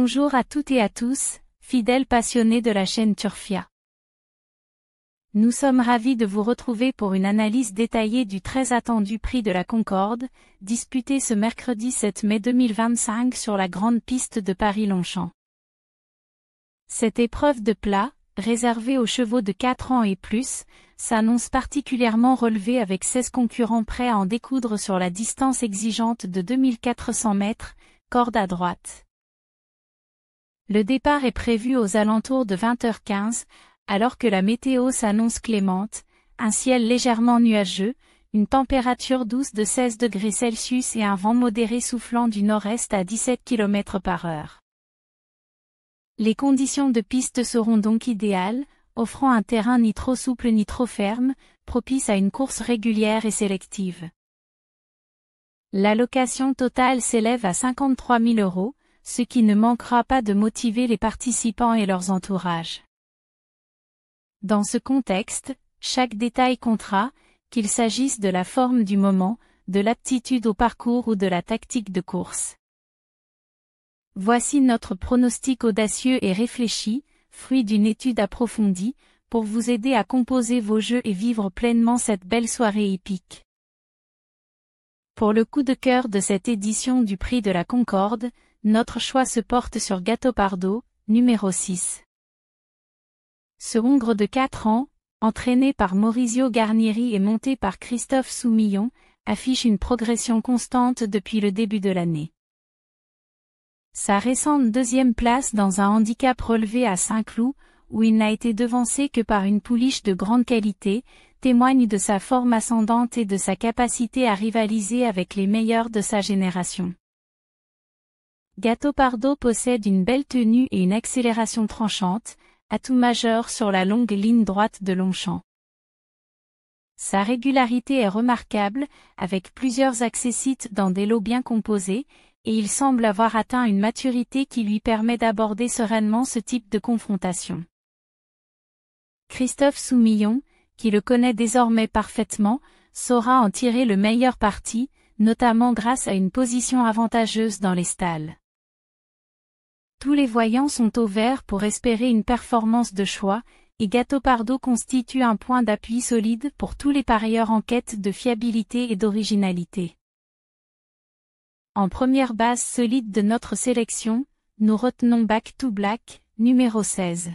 Bonjour à toutes et à tous, fidèles passionnés de la chaîne Turfia. Nous sommes ravis de vous retrouver pour une analyse détaillée du très attendu prix de la Concorde, disputé ce mercredi 7 mai 2025 sur la grande piste de Paris-Longchamp. Cette épreuve de plat, réservée aux chevaux de 4 ans et plus, s'annonce particulièrement relevée avec 16 concurrents prêts à en découdre sur la distance exigeante de 2400 mètres, corde à droite. Le départ est prévu aux alentours de 20h15, alors que la météo s'annonce clémente, un ciel légèrement nuageux, une température douce de 16 degrés Celsius et un vent modéré soufflant du nord-est à 17 km/h. Les conditions de piste seront donc idéales, offrant un terrain ni trop souple ni trop ferme, propice à une course régulière et sélective. L'allocation totale s'élève à 53 000 €, ce qui ne manquera pas de motiver les participants et leurs entourages. Dans ce contexte, chaque détail comptera, qu'il s'agisse de la forme du moment, de l'aptitude au parcours ou de la tactique de course. Voici notre pronostic audacieux et réfléchi, fruit d'une étude approfondie, pour vous aider à composer vos jeux et vivre pleinement cette belle soirée épique. Pour le coup de cœur de cette édition du Prix de la Concorde, notre choix se porte sur Gattopardo, numéro 6. Ce hongre de 4 ans, entraîné par Maurizio Garnieri et monté par Christophe Soumillon, affiche une progression constante depuis le début de l'année. Sa récente deuxième place dans un handicap relevé à Saint-Cloud, où il n'a été devancé que par une pouliche de grande qualité, témoigne de sa forme ascendante et de sa capacité à rivaliser avec les meilleurs de sa génération. Gattopardo possède une belle tenue et une accélération tranchante, atout majeur sur la longue ligne droite de Longchamp. Sa régularité est remarquable, avec plusieurs accessites dans des lots bien composés, et il semble avoir atteint une maturité qui lui permet d'aborder sereinement ce type de confrontation. Christophe Soumillon, qui le connaît désormais parfaitement, saura en tirer le meilleur parti, notamment grâce à une position avantageuse dans les stalles. Tous les voyants sont au vert pour espérer une performance de choix, et Gattopardo constitue un point d'appui solide pour tous les parieurs en quête de fiabilité et d'originalité. En première base solide de notre sélection, nous retenons Back to Black, numéro 16.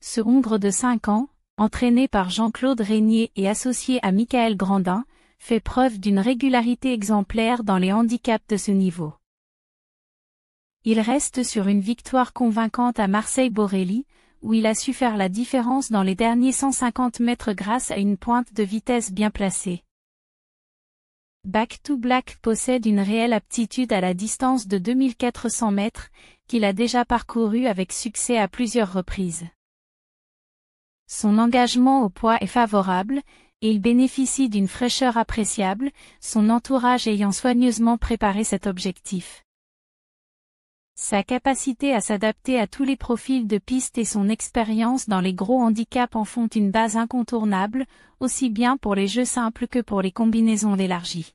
Ce hongre de 5 ans, entraîné par Jean-Claude Régnier et associé à Michael Grandin, fait preuve d'une régularité exemplaire dans les handicaps de ce niveau. Il reste sur une victoire convaincante à Marseille-Borelli, où il a su faire la différence dans les derniers 150 mètres grâce à une pointe de vitesse bien placée. Back to Black possède une réelle aptitude à la distance de 2400 mètres, qu'il a déjà parcourue avec succès à plusieurs reprises. Son engagement au poids est favorable, et il bénéficie d'une fraîcheur appréciable, son entourage ayant soigneusement préparé cet objectif. Sa capacité à s'adapter à tous les profils de piste et son expérience dans les gros handicaps en font une base incontournable, aussi bien pour les jeux simples que pour les combinaisons élargies.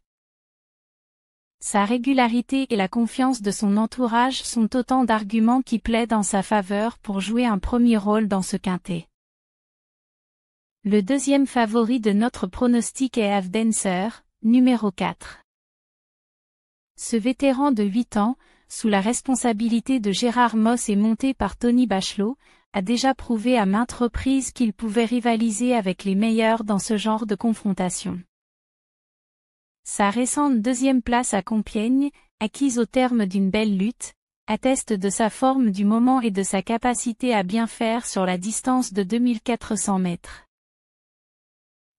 Sa régularité et la confiance de son entourage sont autant d'arguments qui plaident en sa faveur pour jouer un premier rôle dans ce quintet. Le deuxième favori de notre pronostic est Avdenser, numéro 4. Ce vétéran de 8 ans, sous la responsabilité de Gérard Moss et monté par Tony Bachelot, a déjà prouvé à maintes reprises qu'il pouvait rivaliser avec les meilleurs dans ce genre de confrontation. Sa récente deuxième place à Compiègne, acquise au terme d'une belle lutte, atteste de sa forme du moment et de sa capacité à bien faire sur la distance de 2400 mètres.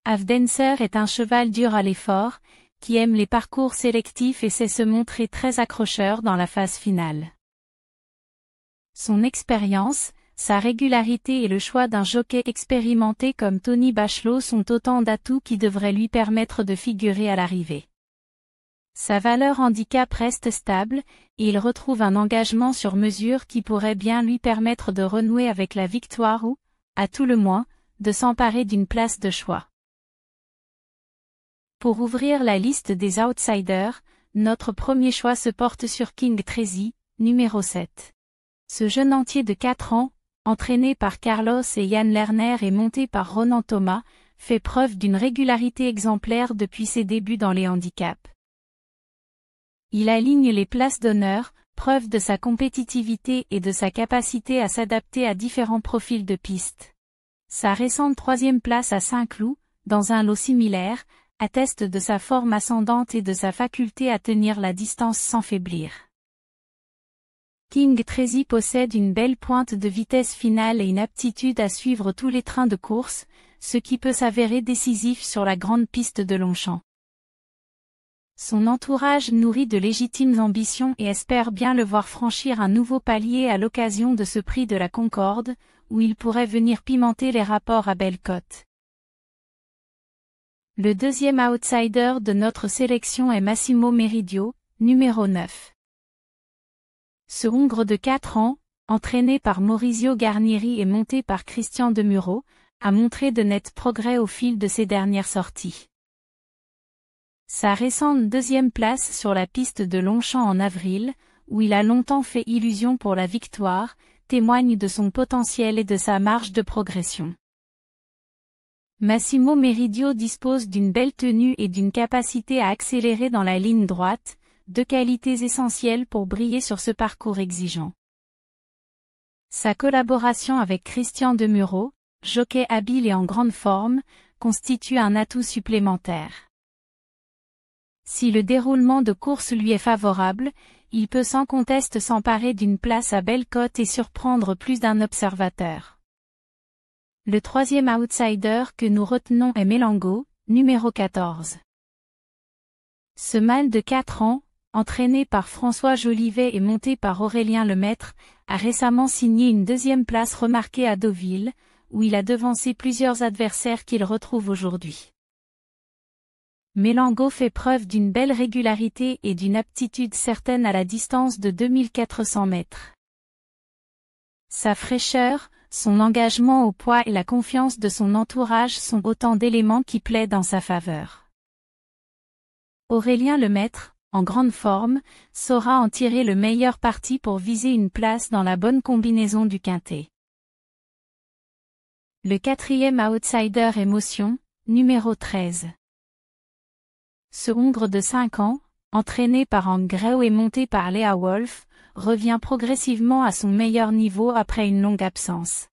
Avdenser est un cheval dur à l'effort, qui aime les parcours sélectifs et sait se montrer très accrocheur dans la phase finale. Son expérience, sa régularité et le choix d'un jockey expérimenté comme Tony Bachelot sont autant d'atouts qui devraient lui permettre de figurer à l'arrivée. Sa valeur handicap reste stable, et il retrouve un engagement sur mesure qui pourrait bien lui permettre de renouer avec la victoire ou, à tout le moins, de s'emparer d'une place de choix. Pour ouvrir la liste des outsiders, notre premier choix se porte sur King Tracy, numéro 7. Ce jeune entier de 4 ans, entraîné par Carlos et Yann Lerner et monté par Ronan Thomas, fait preuve d'une régularité exemplaire depuis ses débuts dans les handicaps. Il aligne les places d'honneur, preuve de sa compétitivité et de sa capacité à s'adapter à différents profils de piste. Sa récente 3e place à Saint-Cloud, dans un lot similaire, atteste de sa forme ascendante et de sa faculté à tenir la distance sans faiblir. King Tracy possède une belle pointe de vitesse finale et une aptitude à suivre tous les trains de course, ce qui peut s'avérer décisif sur la grande piste de Longchamp. Son entourage nourrit de légitimes ambitions et espère bien le voir franchir un nouveau palier à l'occasion de ce prix de la Concorde, où il pourrait venir pimenter les rapports à belle cote. Le deuxième outsider de notre sélection est Massimo Meridio, numéro 9. Ce Hongre de 4 ans, entraîné par Maurizio Garnieri et monté par Christian Demuro, a montré de nets progrès au fil de ses dernières sorties. Sa récente 2e place sur la piste de Longchamp en avril, où il a longtemps fait illusion pour la victoire, témoigne de son potentiel et de sa marge de progression. Massimo Meridio dispose d'une belle tenue et d'une capacité à accélérer dans la ligne droite, 2 qualités essentielles pour briller sur ce parcours exigeant. Sa collaboration avec Christian Demuro, jockey habile et en grande forme, constitue un atout supplémentaire. Si le déroulement de course lui est favorable, il peut sans conteste s'emparer d'une place à belle cote et surprendre plus d'un observateur. Le 3e outsider que nous retenons est Melango, numéro 14. Ce mâle de 4 ans, entraîné par François Jolivet et monté par Aurélien Lemaître, a récemment signé une 2e place remarquée à Deauville, où il a devancé plusieurs adversaires qu'il retrouve aujourd'hui. Melango fait preuve d'une belle régularité et d'une aptitude certaine à la distance de 2400 mètres. Sa fraîcheur, son engagement au poids et la confiance de son entourage sont autant d'éléments qui plaident en sa faveur. Aurélien Lemaître, en grande forme, saura en tirer le meilleur parti pour viser une place dans la bonne combinaison du quintet. Le 4e outsider est Motion, numéro 13. Ce Hongre de 5 ans, entraîné par Hank Greu et monté par Léa Wolf, revient progressivement à son meilleur niveau après une longue absence.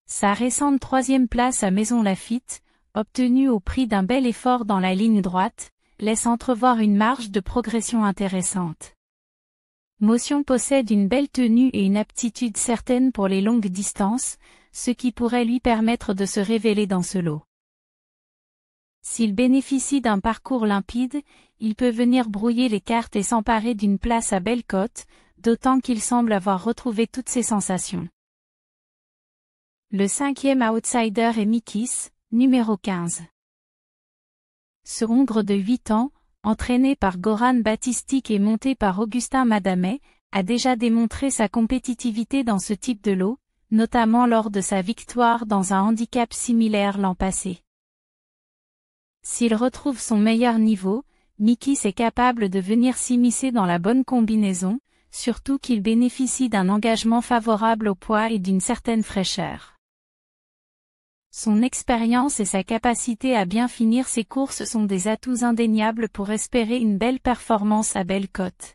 Sa récente 3e place à Maison Lafitte, obtenue au prix d'un bel effort dans la ligne droite, laisse entrevoir une marge de progression intéressante. Motion possède une belle tenue et une aptitude certaine pour les longues distances, ce qui pourrait lui permettre de se révéler dans ce lot. S'il bénéficie d'un parcours limpide, il peut venir brouiller les cartes et s'emparer d'une place à belle cote, d'autant qu'il semble avoir retrouvé toutes ses sensations. Le 5e outsider est Mikis, numéro 15. Ce Hongre de 8 ans, entraîné par Goran Batistic et monté par Augustin Madamet, a déjà démontré sa compétitivité dans ce type de lot, notamment lors de sa victoire dans un handicap similaire l'an passé. S'il retrouve son meilleur niveau, Mikis est capable de venir s'immiscer dans la bonne combinaison, surtout qu'il bénéficie d'un engagement favorable au poids et d'une certaine fraîcheur. Son expérience et sa capacité à bien finir ses courses sont des atouts indéniables pour espérer une belle performance à belle cote.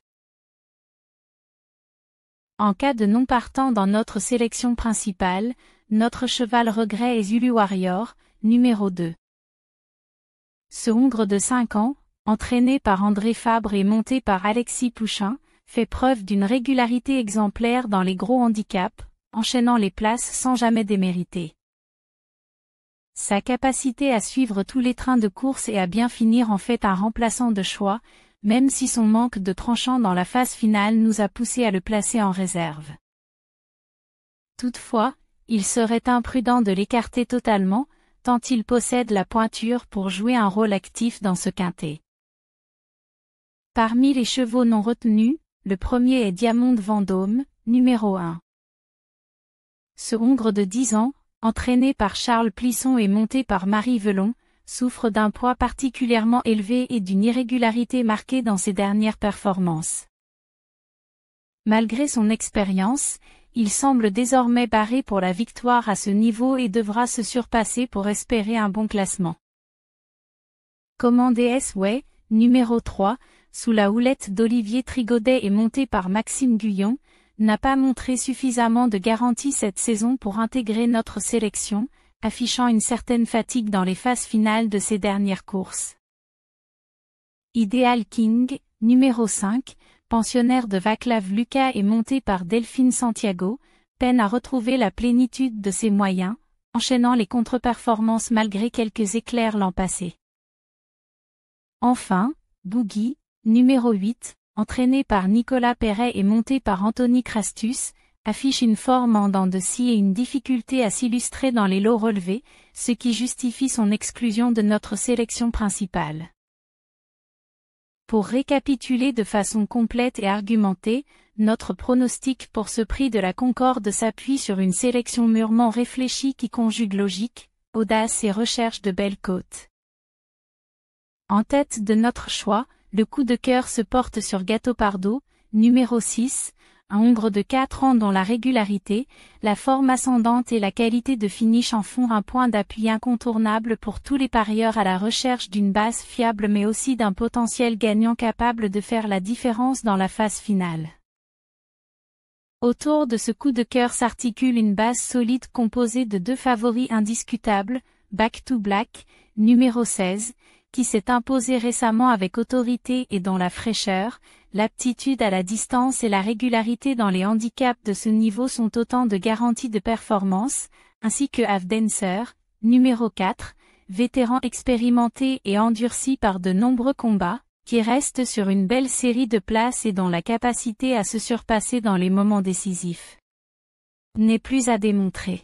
En cas de non partant dans notre sélection principale, notre cheval regret est Zulu Warrior, numéro 2. Ce Hongre de 5 ans, entraîné par André Fabre et monté par Alexis Pouchin, fait preuve d'une régularité exemplaire dans les gros handicaps, enchaînant les places sans jamais démériter. Sa capacité à suivre tous les trains de course et à bien finir en fait un remplaçant de choix, même si son manque de tranchant dans la phase finale nous a poussé à le placer en réserve. Toutefois, il serait imprudent de l'écarter totalement, tant il possède la pointure pour jouer un rôle actif dans ce quintet. Parmi les chevaux non retenus, le premier est Diamond Vendôme, numéro 1. Ce Hongre de 10 ans, entraîné par Charles Plisson et monté par Marie Velon, souffre d'un poids particulièrement élevé et d'une irrégularité marquée dans ses dernières performances. Malgré son expérience, il semble désormais barré pour la victoire à ce niveau et devra se surpasser pour espérer un bon classement. Command DS Way, numéro 3, sous la houlette d'Olivier Trigaudet et monté par Maxime Guyon, n'a pas montré suffisamment de garantie cette saison pour intégrer notre sélection, affichant une certaine fatigue dans les phases finales de ses dernières courses. Ideal King, numéro 5, pensionnaire de Václav Lucas et monté par Delphine Santiago, peine à retrouver la plénitude de ses moyens, enchaînant les contre-performances malgré quelques éclairs l'an passé. Enfin, Boogie, numéro 8, entraîné par Nicolas Perret et monté par Anthony Crastus, affiche une forme en dents de scie et une difficulté à s'illustrer dans les lots relevés, ce qui justifie son exclusion de notre sélection principale. Pour récapituler de façon complète et argumentée, notre pronostic pour ce prix de la Concorde s'appuie sur une sélection mûrement réfléchie qui conjugue logique, audace et recherche de belles côtes. En tête de notre choix, le coup de cœur se porte sur Gattopardo, numéro 6, un Hongre de 4 ans dont la régularité, la forme ascendante et la qualité de finish en font un point d'appui incontournable pour tous les parieurs à la recherche d'une base fiable mais aussi d'un potentiel gagnant capable de faire la différence dans la phase finale. Autour de ce coup de cœur s'articule une base solide composée de 2 favoris indiscutables, Back to Black, numéro 16, qui s'est imposé récemment avec autorité et dont la fraîcheur, l'aptitude à la distance et la régularité dans les handicaps de ce niveau sont autant de garanties de performance, ainsi que Avdenser, numéro 4, vétéran expérimenté et endurci par de nombreux combats, qui reste sur une belle série de places et dont la capacité à se surpasser dans les moments décisifs n'est plus à démontrer.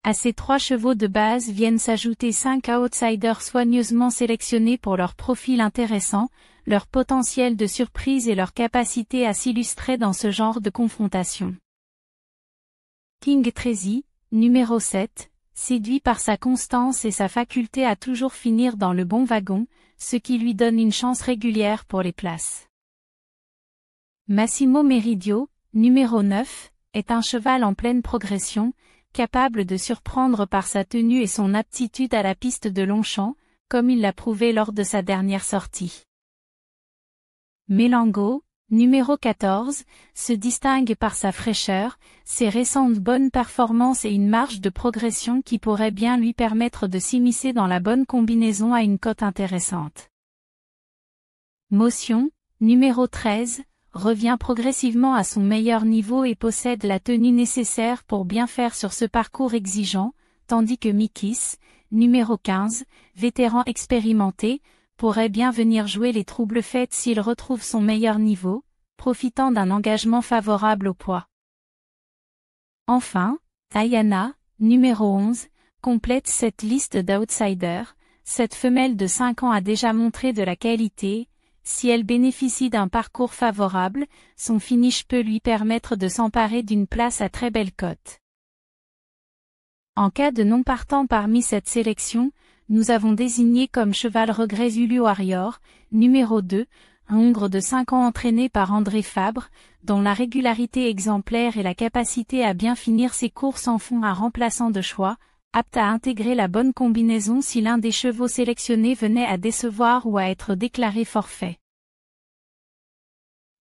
À ces 3 chevaux de base viennent s'ajouter 5 outsiders soigneusement sélectionnés pour leur profil intéressant, leur potentiel de surprise et leur capacité à s'illustrer dans ce genre de confrontation. King Tracy, numéro 7, séduit par sa constance et sa faculté à toujours finir dans le bon wagon, ce qui lui donne une chance régulière pour les places. Massimo Meridio, numéro 9, est un cheval en pleine progression, capable de surprendre par sa tenue et son aptitude à la piste de Longchamp, comme il l'a prouvé lors de sa dernière sortie. Melango, numéro 14, se distingue par sa fraîcheur, ses récentes bonnes performances et une marge de progression qui pourrait bien lui permettre de s'immiscer dans la bonne combinaison à une cote intéressante. Motion, numéro 13, revient progressivement à son meilleur niveau et possède la tenue nécessaire pour bien faire sur ce parcours exigeant, tandis que Mikis, numéro 15, vétéran expérimenté, pourrait bien venir jouer les troubles faits s'il retrouve son meilleur niveau, profitant d'un engagement favorable au poids. Enfin, Ayana, numéro 11, complète cette liste d'outsiders. Cette femelle de 5 ans a déjà montré de la qualité. Si elle bénéficie d'un parcours favorable, son finish peut lui permettre de s'emparer d'une place à très belle cote. En cas de non-partant parmi cette sélection, nous avons désigné comme cheval regret Zulu Warrior, numéro 2, un Hongre de 5 ans entraîné par André Fabre, dont la régularité exemplaire et la capacité à bien finir ses courses en font un remplaçant de choix, apte à intégrer la bonne combinaison si l'un des chevaux sélectionnés venait à décevoir ou à être déclaré forfait.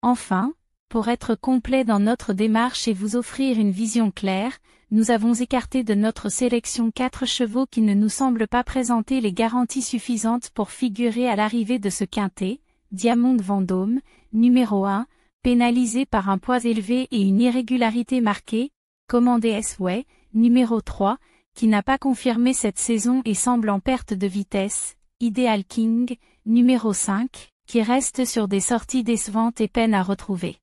Enfin, pour être complet dans notre démarche et vous offrir une vision claire, nous avons écarté de notre sélection 4 chevaux qui ne nous semblent pas présenter les garanties suffisantes pour figurer à l'arrivée de ce quintet. Diamond Vendôme, numéro 1, pénalisé par un poids élevé et une irrégularité marquée. Command DS Way, numéro 3, qui n'a pas confirmé cette saison et semble en perte de vitesse. Ideal King, numéro 5, qui reste sur des sorties décevantes et peine à retrouver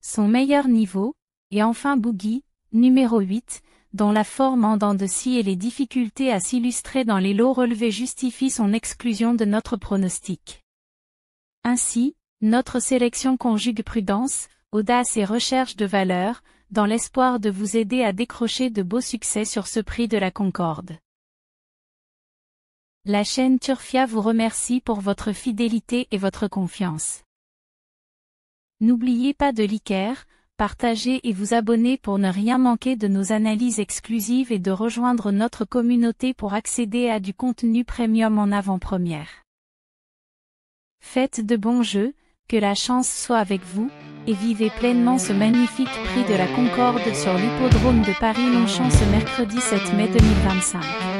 son meilleur niveau, et enfin Boogie, numéro 8, dont la forme en dents de scie et les difficultés à s'illustrer dans les lots relevés justifient son exclusion de notre pronostic. Ainsi, notre sélection conjugue prudence, audace et recherche de valeur, dans l'espoir de vous aider à décrocher de beaux succès sur ce prix de la Concorde. La chaîne Turfia vous remercie pour votre fidélité et votre confiance. N'oubliez pas de liker, partager et vous abonner pour ne rien manquer de nos analyses exclusives et de rejoindre notre communauté pour accéder à du contenu premium en avant-première. Faites de bons jeux, que la chance soit avec vous, et vivez pleinement ce magnifique prix de la Concorde sur l'hippodrome de Paris-Longchamp ce mercredi 7 mai 2025.